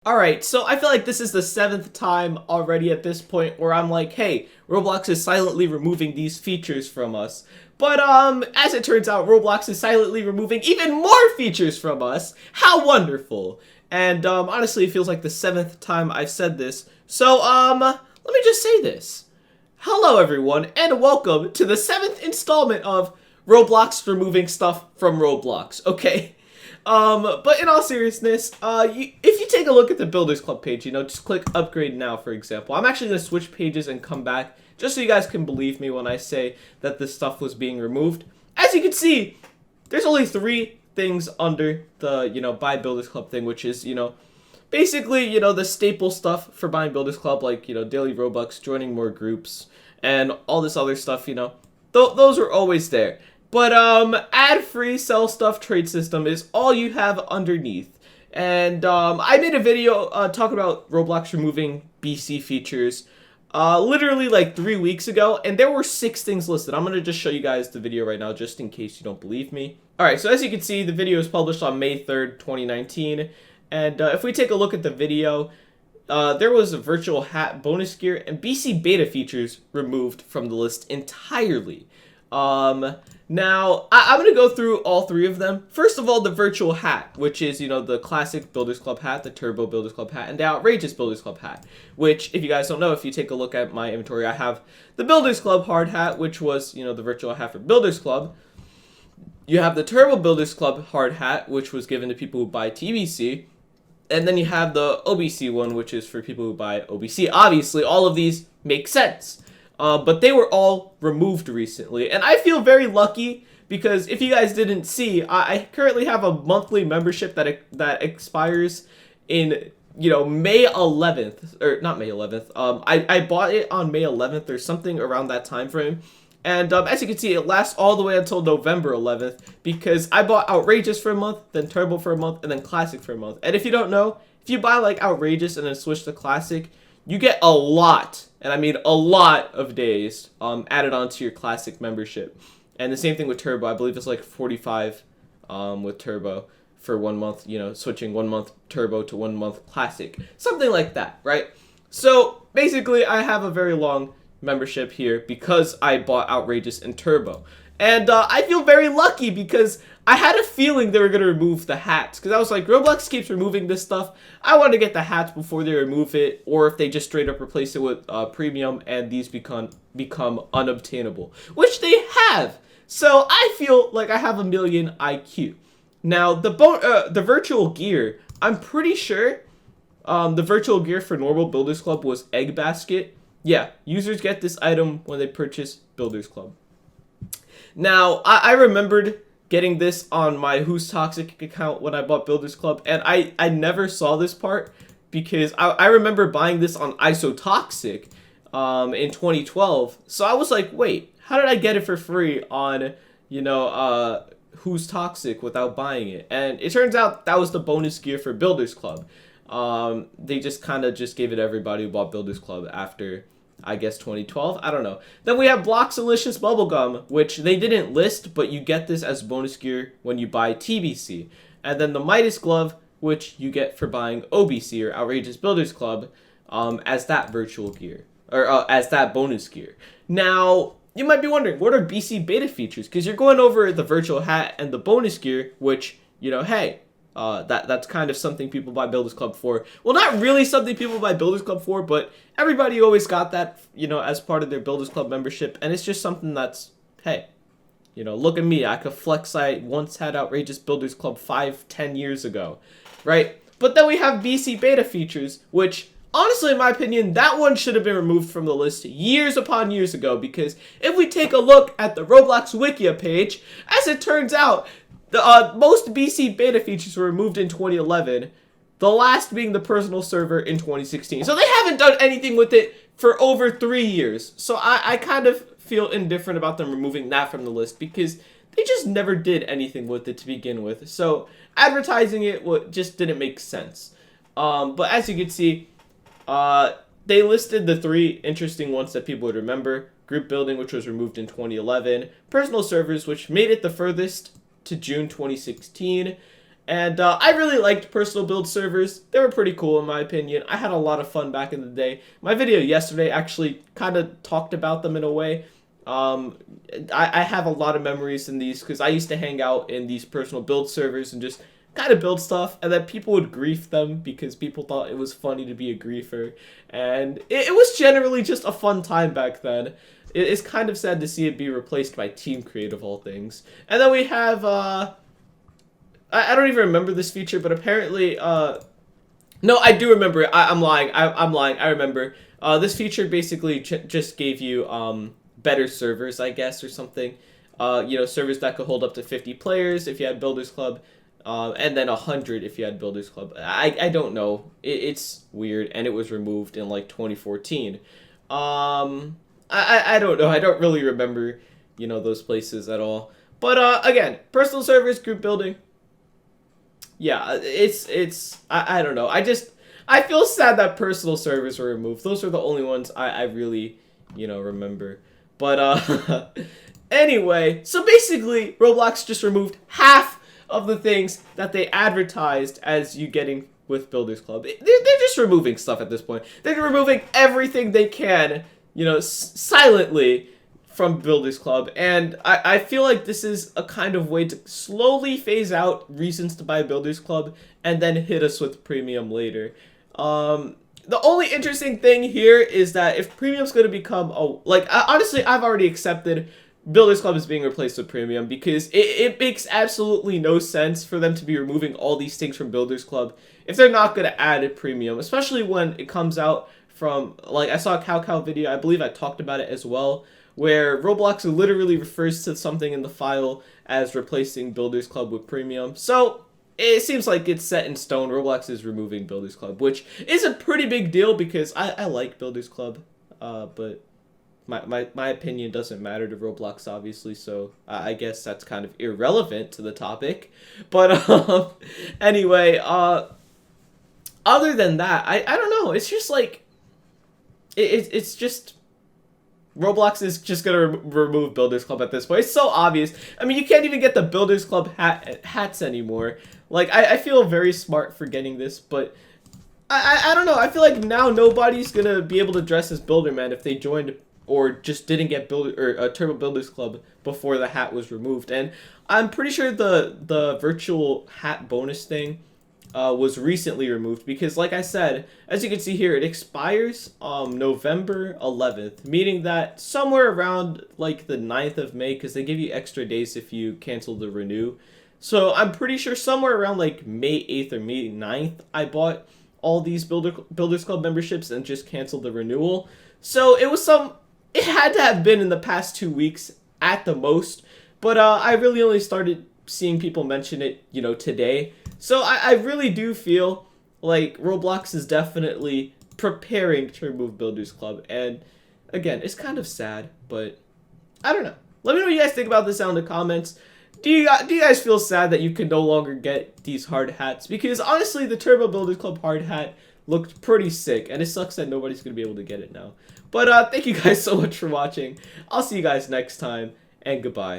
Alright, so I feel like this is the 7th time already at this point where I'm like, hey, Roblox is silently removing these features from us. But, as it turns out, Roblox is silently removing even more features from us. How wonderful. And, honestly, it feels like the 7th time I've said this. So, let me just say this. Hello, everyone, and welcome to the 7th installment of Roblox removing stuff from Roblox, okay? But in all seriousness, if you take a look at the Builders Club page, just click Upgrade Now, for example. I'm actually going to switch pages and come back, just so you guys can believe me when I say that this stuff was being removed. As you can see, there's only 3 things under the, Buy Builders Club thing, which is, basically, the staple stuff for buying Builders Club, like, daily Robux, joining more groups, and all this other stuff, those are always there. But, ad-free sell stuff trade system is all you have underneath. And, I made a video, talking about Roblox removing BC features, literally like 3 weeks ago, and there were 6 things listed. I'm gonna just show you guys the video right now, just in case you don't believe me. Alright, so as you can see, the video was published on May 3rd, 2019, and, if we take a look at the video, there was a virtual hat, bonus gear, and BC beta features removed from the list entirely. Now, I'm going to go through all 3 of them. First of all, the virtual hat, which is, the classic Builders Club hat, the Turbo Builders Club hat, and the outrageous Builders Club hat, which, if you guys don't know, if you take a look at my inventory, I have the Builders Club hard hat, which was, the virtual hat for Builders Club. You have the Turbo Builders Club hard hat, which was given to people who buy TBC. And then you have the OBC one, which is for people who buy OBC. Obviously, all of these make sense. But they were all removed recently. And I feel very lucky because if you guys didn't see, I currently have a monthly membership that expires in, May 11th. Or not May 11th. I bought it on May 11th or something around that time frame. And as you can see, it lasts all the way until November 11th because I bought Outrageous for a month, then Turbo for a month, and then Classic for a month. And if you don't know, if you buy like Outrageous and then switch to Classic, you get a lot, and I mean a lot of days added onto your Classic membership. And the same thing with Turbo. I believe it's like 45 with Turbo for 1 month, switching 1 month Turbo to 1 month Classic. Something like that, right? So basically, I have a very long membership here because I bought Outrageous and Turbo. And I feel very lucky because I had a feeling they were going to remove the hats. Because I was like, Roblox keeps removing this stuff. I want to get the hats before they remove it. Or if they just straight up replace it with premium and these become unobtainable. Which they have. So I feel like I have a million IQ. Now, the virtual gear, I'm pretty sure the virtual gear for normal Builders Club was Egg Basket. Yeah, users get this item when they purchase Builders Club. Now, I remembered getting this on my Who's Toxic account when I bought Builders Club, and I never saw this part because I remember buying this on iSoToxic in 2012. So I was like, wait, how did I get it for free on, Who's Toxic without buying it? And it turns out that was the bonus gear for Builders Club. They just kind of just gave it to everybody who bought Builders Club after, I guess, 2012. I don't know. Then we have Bloxalicious Bubblegum, which they didn't list, but you get this as bonus gear when you buy TBC. And then the Midas Glove, which you get for buying OBC, or Outrageous Builders Club, as that virtual gear, or as that bonus gear. Now, you might be wondering, what are BC beta features? Because you're going over the virtual hat and the bonus gear, which, hey, that's kind of something people buy Builders Club for. Well, not really something people buy Builders Club for, but everybody always got that, as part of their Builders Club membership. And it's just something that's, hey, look at me. I could flex. I once had Outrageous Builders Club 5-10 years ago, right? But then we have BC beta features, which, honestly, in my opinion, that one should have been removed from the list years upon years ago. Because if we take a look at the Roblox Wikia page, as it turns out, the most BC beta features were removed in 2011, the last being the personal server in 2016. So they haven't done anything with it for over 3 years. So I kind of feel indifferent about them removing that from the list because they just never did anything with it to begin with. So advertising it just didn't make sense. But as you can see, they listed the 3 interesting ones that people would remember. Group building, which was removed in 2011. Personal servers, which made it the furthest to June 2016, And I really liked personal build servers. They were pretty cool in my opinion. I had a lot of fun back in the day. My video yesterday actually kind of talked about them in a way. I have a lot of memories in these because I used to hang out in these personal build servers and just kind of build stuff, and then people would grief them because people thought it was funny to be a griefer, and it was generally just a fun time back then. It's kind of sad to see it be replaced by Team Create of all things. And then we have I don't even remember this feature, but apparently, no, I do remember it. I'm lying. I'm lying. I remember. This feature basically just gave you, better servers, I guess, or something. You know, servers that could hold up to 50 players if you had Builders Club, and then 100 if you had Builders Club. I don't know. It's weird, and it was removed in, like, 2014. I don't know. I don't really remember, you know, those places at all. But, again, personal servers, group building. Yeah, I don't know. I feel sad that personal servers were removed. Those are the only ones I really, you know, remember. But, anyway, so basically, Roblox just removed half of the things that they advertised as you getting with Builders Club. They're just removing stuff at this point. They're removing everything they can, you know, silently from Builders Club, and I feel like this is a kind of way to slowly phase out reasons to buy Builders Club and then hit us with premium later. The only interesting thing here is that if premium's going to become honestly, I've already accepted Builders Club is being replaced with premium because it makes absolutely no sense for them to be removing all these things from Builders Club if they're not going to add a premium, especially when it comes out from, like, I saw a Cow video, I believe I talked about it as well, where Roblox literally refers to something in the file as replacing Builders Club with premium. So it seems like it's set in stone. Roblox is removing Builders Club, which is a pretty big deal because I like Builders Club, but my opinion doesn't matter to Roblox, obviously, so I guess that's kind of irrelevant to the topic. But anyway, other than that, I don't know. It's just like, it's just, Roblox is just gonna remove Builders Club at this point. It's so obvious. I mean, you can't even get the Builders Club hats anymore. Like, I feel very smart for getting this, but I don't know. I feel like now nobody's gonna be able to dress as Builderman if they joined or just didn't get Turbo Builders Club before the hat was removed. And I'm pretty sure the virtual hat bonus thing was recently removed because, like I said, as you can see here, it expires November 11th, meaning that somewhere around like the 9th of May, because they give you extra days if you cancel the renew. So I'm pretty sure somewhere around like May 8th or May 9th, I bought all these Builders Club memberships and just canceled the renewal. So it had to have been in the past 2 weeks at the most, but I really only started seeing people mention it, you know, today. So I really do feel like Roblox is definitely preparing to remove Builders Club. And again, it's kind of sad, but I don't know. Let me know what you guys think about this down in the comments. Do you guys feel sad that you can no longer get these hard hats? Because honestly, the Turbo Builders Club hard hat looked pretty sick, and it sucks that nobody's going to be able to get it now. But thank you guys so much for watching. I'll see you guys next time, and goodbye.